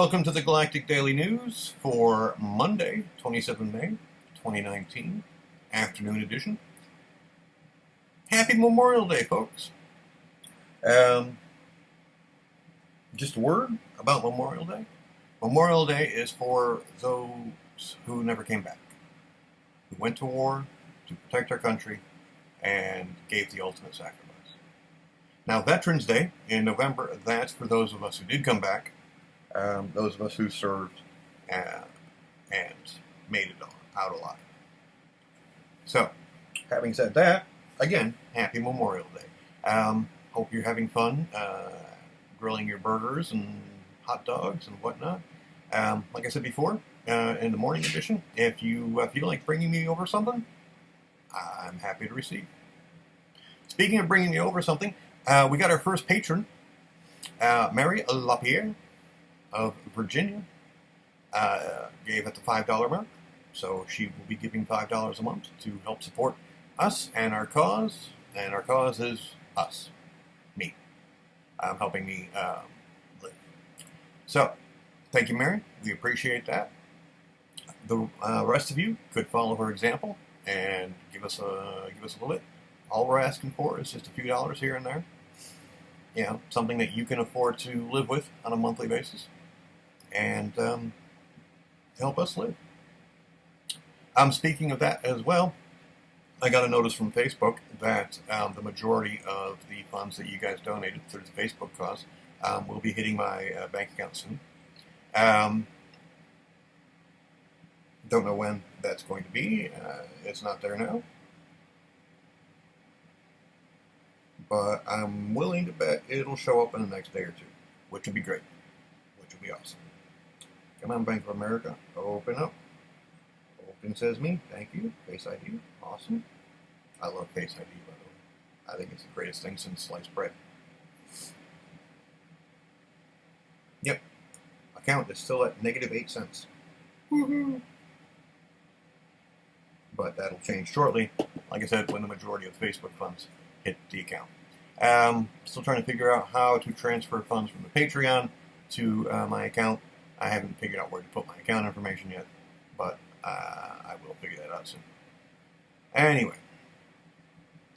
Welcome to the Galactic Daily News for Monday, 27 May, 2019, afternoon edition. Happy Memorial Day, folks. Just a word about Memorial Day. Memorial Day is for those who never came back, who went to war to protect our country and gave the ultimate sacrifice. Now, Veterans Day in November, that's for those of us who did come back. Those of us who served and made it out alive. So, having said that, again, happy Memorial Day. Hope you're having fun grilling your burgers and hot dogs and whatnot. Like I said before, in the morning edition, if you feel like bringing me over something, I'm happy to receive. Speaking of bringing me over something, we got our first patron, Mary LaPierre of Virginia, gave at the $5 mark, so she will be giving $5 a month to help support us and our cause is us, me, helping me live. So, thank you, Mary. We appreciate that. The rest of you could follow her example and give us a little bit. All we're asking for is just a few dollars here and there. You know, something that you can afford to live with on a monthly basis. And help us live. Speaking of that as well, I got a notice from Facebook that the majority of the funds that you guys donated through the Facebook cause will be hitting my bank account soon. Don't know when that's going to be. It's not there now. But I'm willing to bet it'll show up in the next day or two, which would be great, which would be awesome. Come on, Bank of America, open up. Open says me, thank you. Face ID, awesome. I love Face ID, by the way. I think it's the greatest thing since sliced bread. Yep, account is still at -8 cents. Woohoo! But that'll change shortly, like I said, when the majority of Facebook funds hit the account. Still trying to figure out how to transfer funds from the Patreon to my account. I haven't figured out where to put my account information yet, but I will figure that out soon. Anyway,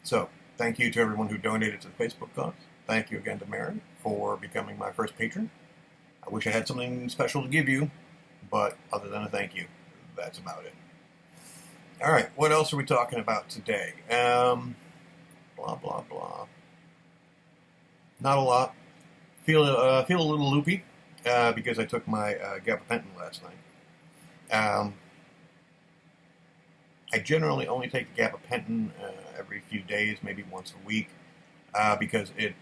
so thank you to everyone who donated to the Facebook cause. Thank you again to Mary for becoming my first patron. I wish I had something special to give you, but other than a thank you, that's about it. All right, what else are we talking about today? Blah, blah, blah. Not a lot. Feel a little loopy. Because I took my gabapentin last night. I generally only take the gabapentin every few days, maybe once a week, because it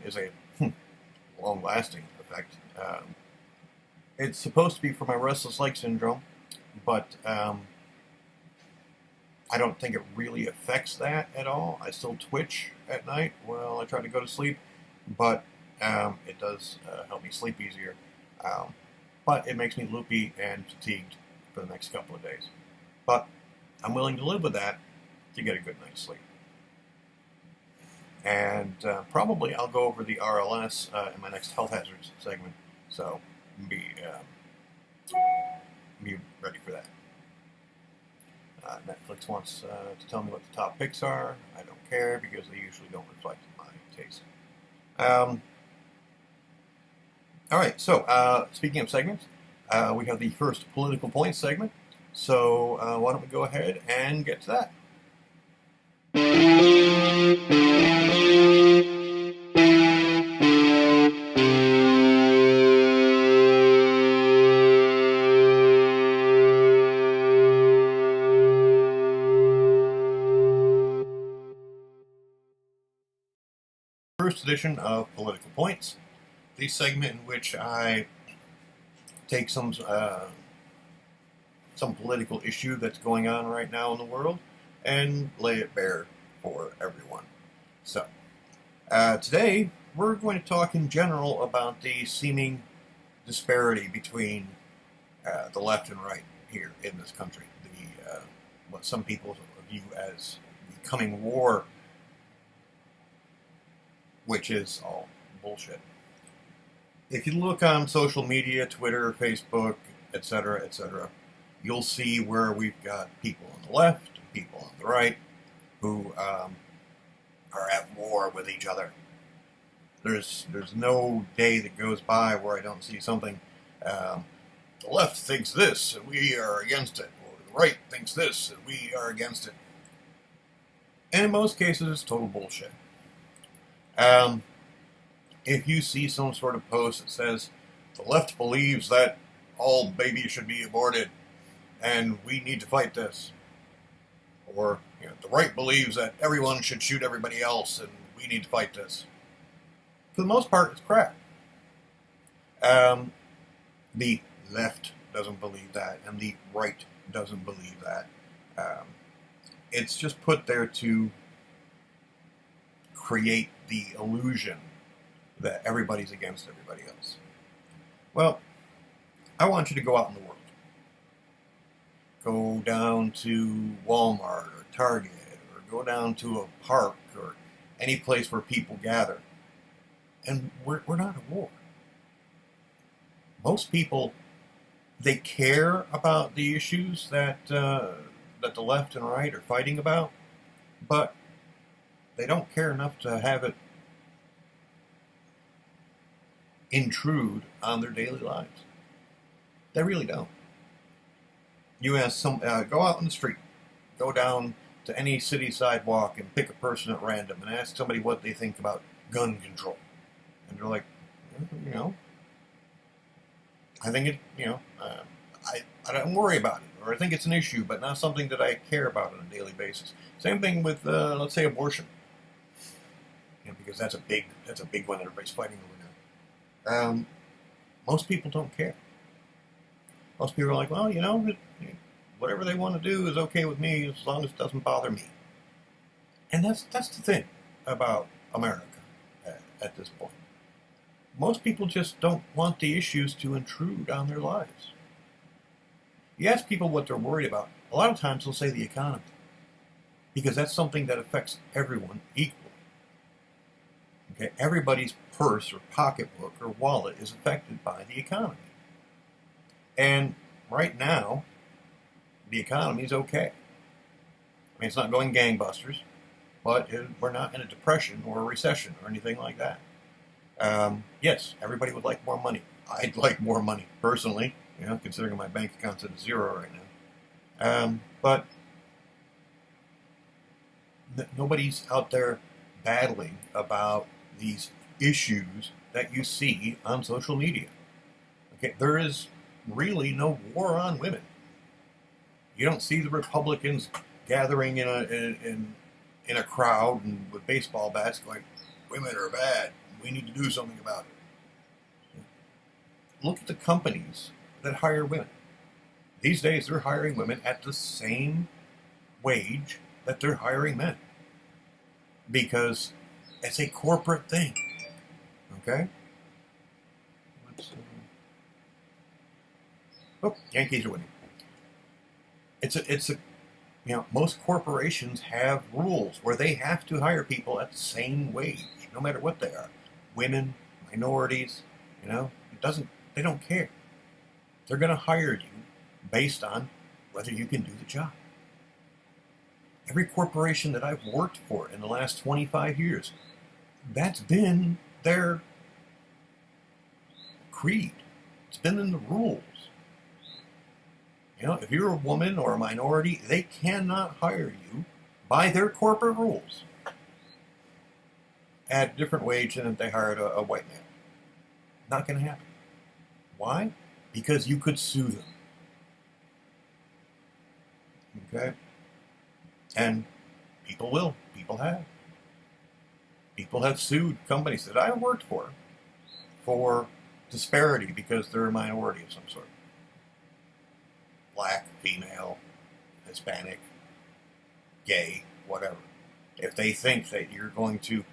is a long-lasting effect. It's supposed to be for my restless leg syndrome, but I don't think it really affects that at all. I still twitch at night while I try to go to sleep, but it does help me sleep easier. But it makes me loopy and fatigued for the next couple of days. But I'm willing to live with that to get a good night's sleep. And probably I'll go over the RLS in my next health hazards segment. So be ready for that. Netflix wants to tell me what the top picks are. I don't care because they usually don't reflect my taste. All right, so speaking of segments, we have the first political points segment. So why don't we go ahead and get to that? First edition of Political Points, the segment in which I take some political issue that's going on right now in the world and lay it bare for everyone. So, today we're going to talk in general about the seeming disparity between the left and right here in this country. What some people view as the coming war, which is all bullshit. If you look on social media, Twitter, Facebook, etc., you'll see where we've got people on the left, people on the right, who are at war with each other. There's no day that goes by where I don't see something. The left thinks this, and we are against it. Or the right thinks this, and we are against it. And in most cases, it's total bullshit. If you see some sort of post that says, the left believes that all babies should be aborted, and we need to fight this, or the right believes that everyone should shoot everybody else, and we need to fight this, for the most part, it's crap. The left doesn't believe that, and the right doesn't believe that. It's just put there to create the illusion that everybody's against everybody else. Well, I want you to go out in the world. Go down to Walmart or Target, or go down to a park or any place where people gather. And we're not at war. Most people, they care about the issues that the left and right are fighting about, but they don't care enough to have it intrude on their daily lives. They really don't. You ask go out in the street, go down to any city sidewalk and pick a person at random and ask somebody what they think about gun control. And they're like, I think it, I don't worry about it, or I think it's an issue, but not something that I care about on a daily basis. Same thing with, let's say, abortion, because that's a big one that everybody's fighting over now. Most people don't care. Most people are like, well, whatever they want to do is okay with me as long as it doesn't bother me. And that's the thing about America at this point. Most people just don't want the issues to intrude on their lives. You ask people what they're worried about, a lot of times they'll say the economy, because that's something that affects everyone equally. Okay, everybody's purse or pocketbook or wallet is affected by the economy. And right now, the economy is okay. I mean, it's not going gangbusters, but we're not in a depression or a recession or anything like that. Yes, everybody would like more money. I'd like more money, personally, considering my bank account's at zero right now. But nobody's out there battling about these issues that you see on social media. Okay, there is really no war on women. You don't see the Republicans gathering in a crowd and with baseball bats going, "Women are bad. We need to do something about it." Look at the companies that hire women. These days, they're hiring women at the same wage that they're hiring men, because it's a corporate thing. Okay? Yankees are winning. It's a most corporations have rules where they have to hire people at the same wage, no matter what they are. Women, minorities, they don't care. They're going to hire you based on whether you can do the job. Every corporation that I've worked for in the last 25 years, that's been their creed. It's been in the rules. If you're a woman or a minority, they cannot hire you by their corporate rules at a different wage than if they hired a white man. Not going to happen. Why? Because you could sue them. Okay? And people will. People have. People have sued companies that I worked for disparity because they're a minority of some sort. Black, female, Hispanic, gay, whatever. If they think that you're going to,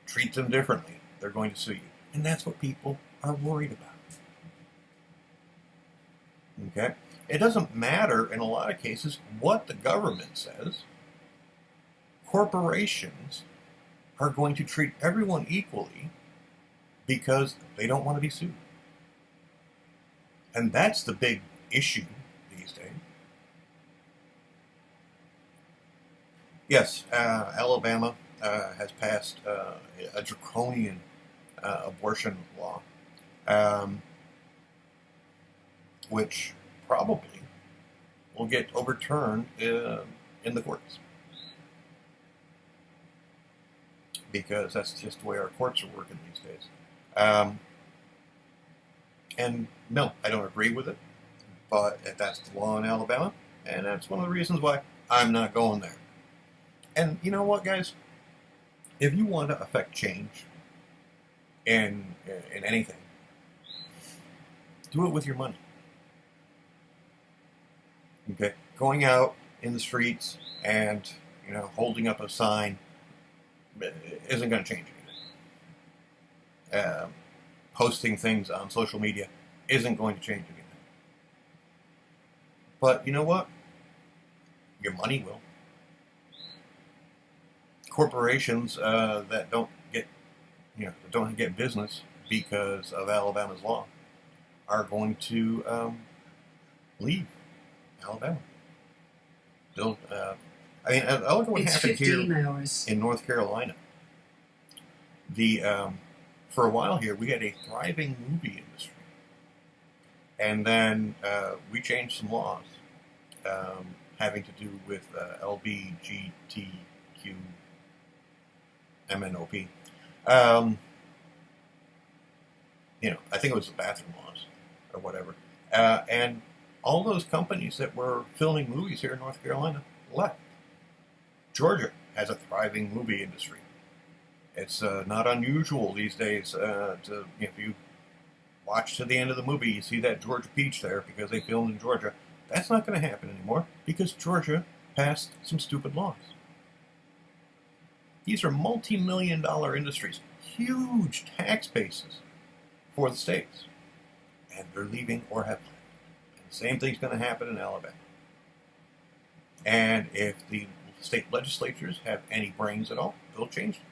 treat them differently, they're going to sue you. And that's what people are worried about. Okay? It doesn't matter in a lot of cases what the government says. Corporations are going to treat everyone equally because they don't want to be sued. And that's the big issue these days. Yes, Alabama has passed a draconian abortion law, um, which probably will get overturned in the courts. Because that's just the way our courts are working these days. And no, I don't agree with it, but that's the law in Alabama, and that's one of the reasons why I'm not going there. And you know what, guys? If you want to affect change in anything, do it with your money. Okay, going out in the streets and holding up a sign isn't going to change anything. Posting things on social media isn't going to change anything. But you know what? Your money will. Corporations that don't get business because of Alabama's law are going to leave Alabama. They'll, I look at what happened here in North Carolina. For a while here, we had a thriving movie industry, and then we changed some laws having to do with LBGTQ MNOP. I think it was the bathroom laws or whatever, and all those companies that were filming movies here in North Carolina left. Georgia has a thriving movie industry. It's not unusual these days if you watch to the end of the movie, you see that Georgia peach there because they filmed in Georgia. That's not going to happen anymore because Georgia passed some stupid laws. These are multi-million-dollar industries, huge tax bases for the states, and they're leaving or have left. And the same thing's going to happen in Alabama. And if the state legislatures have any brains at all, they'll change them.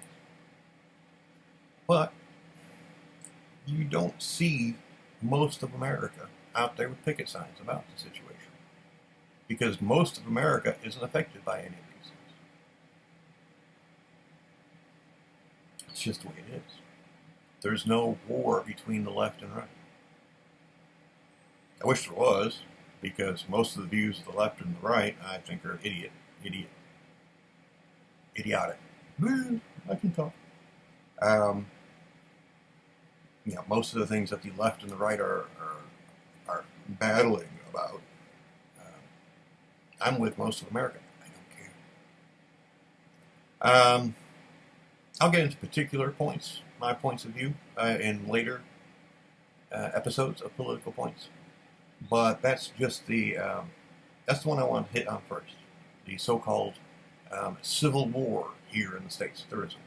But you don't see most of America out there with picket signs about the situation. Because most of America isn't affected by any of these things. It's just the way it is. There's no war between the left and right. I wish there was, because most of the views of the left and the right, I think, are idiotic. I can talk. Most of the things that the left and the right are battling about, I'm with most of America. I don't care. I'll get into particular points, my points of view, in later episodes of Political Points. But that's just that's the one I want to hit on first. The so-called civil war here in the States. There isn't one.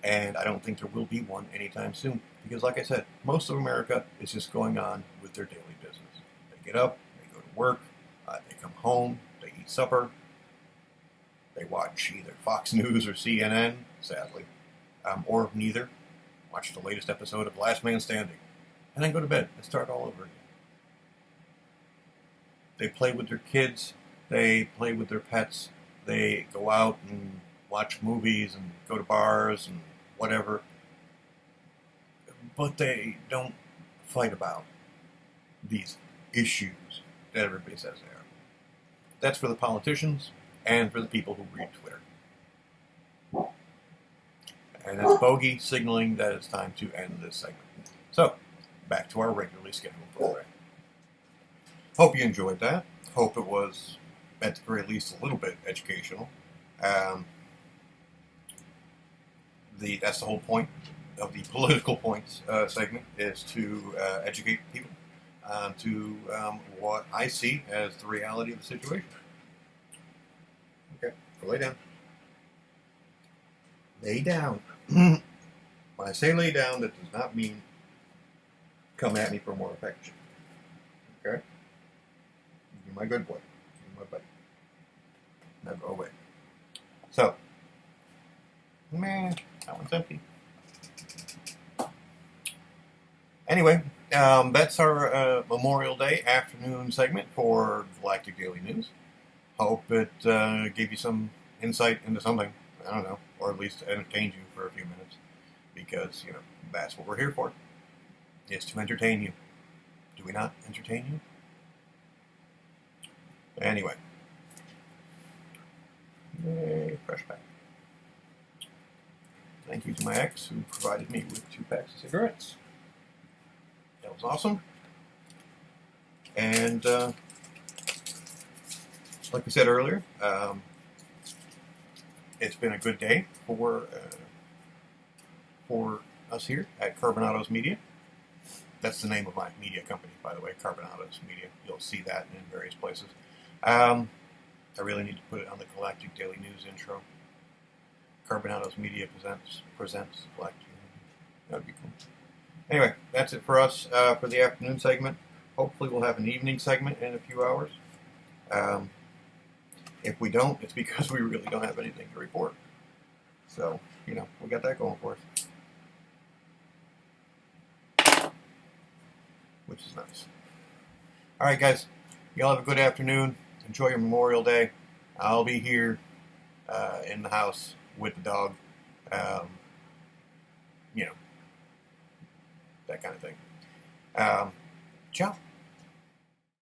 And I don't think there will be one anytime soon. Because like I said, most of America is just going on with their daily business. They get up, they go to work, they come home, they eat supper, they watch either Fox News or CNN, sadly, or neither. Watch the latest episode of Last Man Standing. And then go to bed and start all over again. They play with their kids, they play with their pets, they go out and watch movies and go to bars and whatever. But they don't fight about these issues that everybody says they are. That's for the politicians and for the people who read Twitter. And that's bogey signaling that it's time to end this segment. So, back to our regularly scheduled program. Hope you enjoyed that. Hope it was, at the very least, a little bit educational. That's the whole point of the Political Points segment, is to educate people to what I see as the reality of the situation. Okay, so lay down. Lay down. When I say lay down, that does not mean come at me for more affection. Okay? You're my good boy. You're my buddy. Now go away. So, that one's empty. Anyway, that's our Memorial Day afternoon segment for Galactic Daily News. Hope it gave you some insight into something. I don't know, or at least entertained you for a few minutes, because that's what we're here for, is to entertain you. Do we not entertain you? Anyway, yay, fresh pack. Thank you to my ex who provided me with 2 packs of cigarettes. That was awesome. And like I said earlier, it's been a good day for us here at Carbonados Media. That's the name of my media company, by the way, Carbonados Media. You'll see that in various places. I really need to put it on the Galactic Daily News intro. Carbonados Media presents Galactic. That would be cool. Anyway, that's it for us for the afternoon segment. Hopefully we'll have an evening segment in a few hours. If we don't, it's because we really don't have anything to report. So, we got that going for us. Which is nice. Alright guys, y'all have a good afternoon. Enjoy your Memorial Day. I'll be here in the house with the dog. That kind of thing. Ciao.